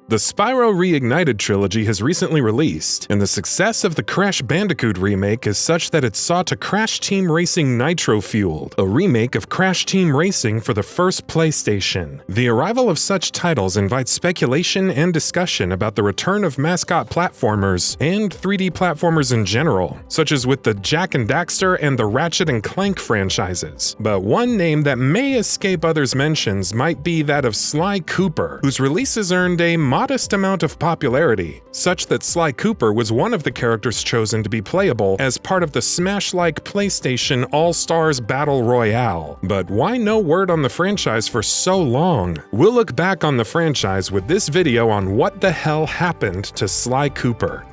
The Spyro Reignited Trilogy has recently released, and the success of the Crash Bandicoot remake is such that it sought to Crash Team Racing Nitro-Fueled, a remake of Crash Team Racing for the first PlayStation. The arrival of such titles invites speculation and discussion about the return of mascot platformers and 3D platformers in general, such as with the Jak and Daxter and the Ratchet and Clank franchises. But one name that may escape others' mentions might be that of Sly Cooper, whose releases earned a modest amount of popularity, such that Sly Cooper was one of the characters chosen to be playable as part of the Smash-like PlayStation All-Stars Battle Royale. But why no word on the franchise for so long? We'll look back on the franchise with this video on what the hell happened to Sly Cooper.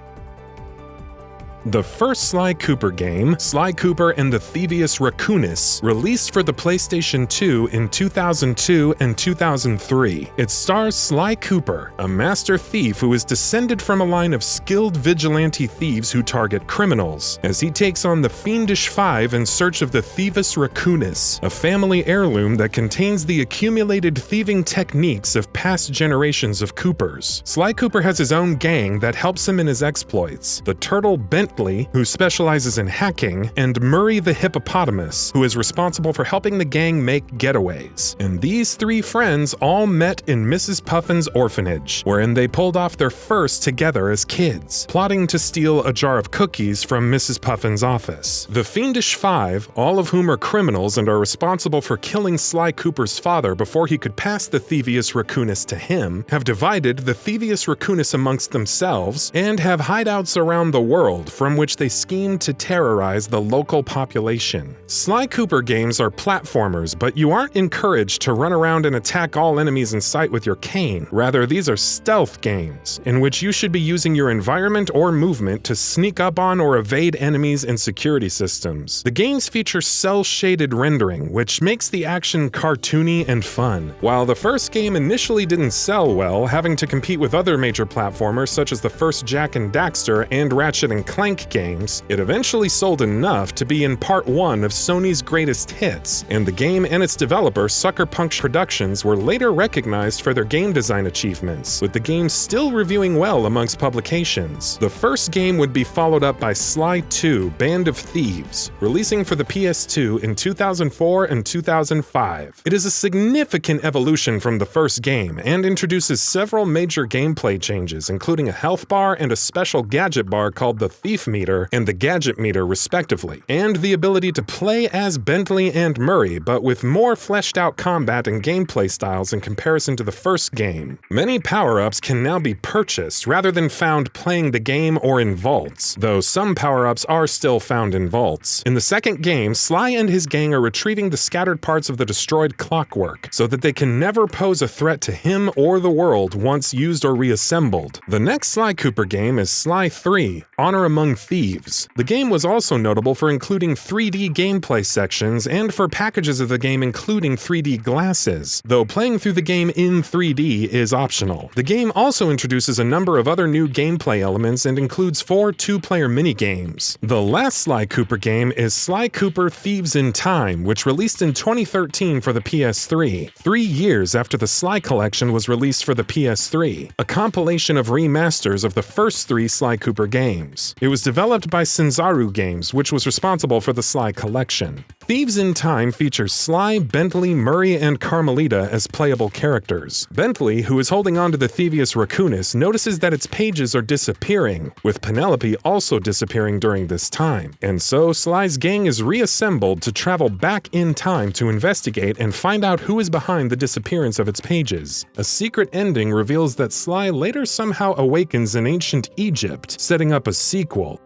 The first Sly Cooper game, Sly Cooper and the Thievius Raccoonus, released for the PlayStation 2 in 2002 and 2003. It stars Sly Cooper, a master thief who is descended from a line of skilled vigilante thieves who target criminals, as he takes on the Fiendish Five in search of the Thievius Raccoonus, a family heirloom that contains the accumulated thieving techniques of past generations of Coopers. Sly Cooper has his own gang that helps him in his exploits: the Turtle Bentley, who specializes in hacking, and Murray the Hippopotamus, who is responsible for helping the gang make getaways. And these three friends all met in Mrs. Puffin's orphanage, wherein they pulled off their first together as kids, plotting to steal a jar of cookies from Mrs. Puffin's office. The Fiendish Five, all of whom are criminals and are responsible for killing Sly Cooper's father before he could pass the Thievius Raccoonus to him, have divided the Thievius Raccoonus amongst themselves and have hideouts around the world from which they scheme to terrorize the local population. Sly Cooper games are platformers, but you aren't encouraged to run around and attack all enemies in sight with your cane. Rather, these are stealth games, in which you should be using your environment or movement to sneak up on or evade enemies and security systems. The games feature cel-shaded rendering, which makes the action cartoony and fun. While the first game initially didn't sell well, having to compete with other major platformers such as the first Jak and Daxter and Ratchet and Clank games, it eventually sold enough to be in part 1 of Sony's greatest hits, and the game and its developer, Sucker Punch Productions, were later recognized for their game design achievements, with the game still reviewing well amongst publications. The first game would be followed up by Sly 2: Band of Thieves, releasing for the PS2 in 2004 and 2005. It is a significant evolution from the first game and introduces several major gameplay changes, including a health bar and a special gadget bar called the Thief Meter and the Gadget Meter respectively, and the ability to play as Bentley and Murray, but with more fleshed out combat and gameplay styles in comparison to the first game. Many power-ups can now be purchased rather than found playing the game or in vaults, though some power-ups are still found in vaults. In the second game, Sly and his gang are retrieving the scattered parts of the destroyed clockwork, so that they can never pose a threat to him or the world once used or reassembled. The next Sly Cooper game is Sly 3: Honor Among Thieves. The game was also notable for including 3D gameplay sections and for packages of the game including 3D glasses, though playing through the game in 3D is optional. The game also introduces a number of other new gameplay elements and includes 4 two-player minigames. The last Sly Cooper game is Sly Cooper Thieves in Time, which released in 2013 for the PS3, 3 years after the Sly Collection was released for the PS3, a compilation of remasters of the first 3 Sly Cooper games. It was developed by Sanzaru Games, which was responsible for the Sly Collection. Thieves in Time features Sly, Bentley, Murray, and Carmelita as playable characters. Bentley, who is holding on to the Thievius Raccoonus, notices that its pages are disappearing, with Penelope also disappearing during this time. And so Sly's gang is reassembled to travel back in time to investigate and find out who is behind the disappearance of its pages. A secret ending reveals that Sly later somehow awakens in ancient Egypt, setting up a sequel.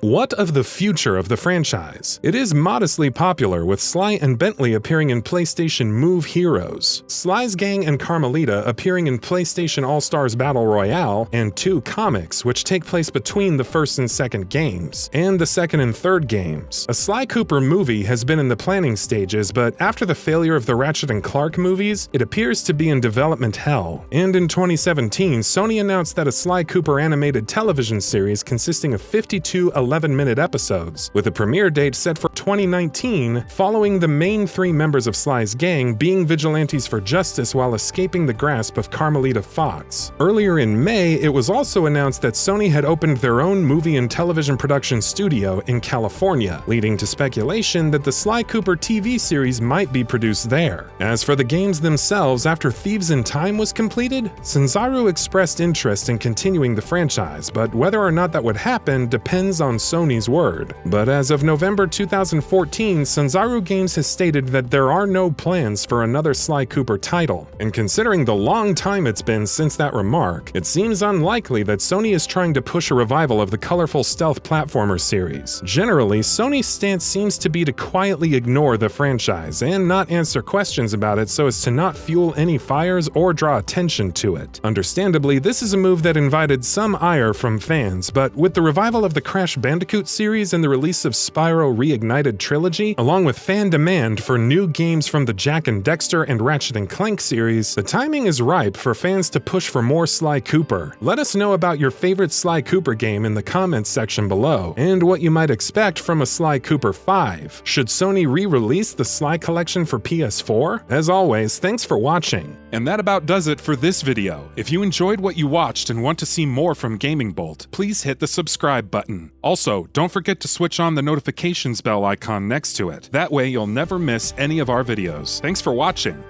What of the future of the franchise? It is modestly popular, with Sly and Bentley appearing in PlayStation Move Heroes, Sly's gang and Carmelita appearing in PlayStation All-Stars Battle Royale, and 2 comics, which take place between the first and second games, and the second and third games. A Sly Cooper movie has been in the planning stages, but after the failure of the Ratchet and Clank movies, it appears to be in development hell. And in 2017, Sony announced that a Sly Cooper animated television series consisting of 52 11 11-minute episodes, with a premiere date set for 2019, following the main 3 members of Sly's gang being vigilantes for justice while escaping the grasp of Carmelita Fox. Earlier in May, it was also announced that Sony had opened their own movie and television production studio in California, leading to speculation that the Sly Cooper TV series might be produced there. As for the games themselves, after Thieves in Time was completed, Sanzaru expressed interest in continuing the franchise, but whether or not that would happen depends on Sony's word. But as of November 2014, Sanzaru Games has stated that there are no plans for another Sly Cooper title, and considering the long time it's been since that remark, it seems unlikely that Sony is trying to push a revival of the colorful stealth platformer series. Generally, Sony's stance seems to be to quietly ignore the franchise and not answer questions about it so as to not fuel any fires or draw attention to it. Understandably, this is a move that invited some ire from fans, but with the revival of the Crash Bandicoot series and the release of Spyro Reignited Trilogy, along with fan demand for new games from the Jak and Daxter and Ratchet and Clank series, the timing is ripe for fans to push for more Sly Cooper. Let us know about your favorite Sly Cooper game in the comments section below, and what you might expect from a Sly Cooper 5. Should Sony re-release the Sly collection for PS4? As always, thanks for watching. And that about does it for this video. If you enjoyed what you watched and want to see more from GamingBolt, please hit the subscribe button. Also, don't forget to switch on the notifications bell icon next to it. That way you'll never miss any of our videos. Thanks for watching.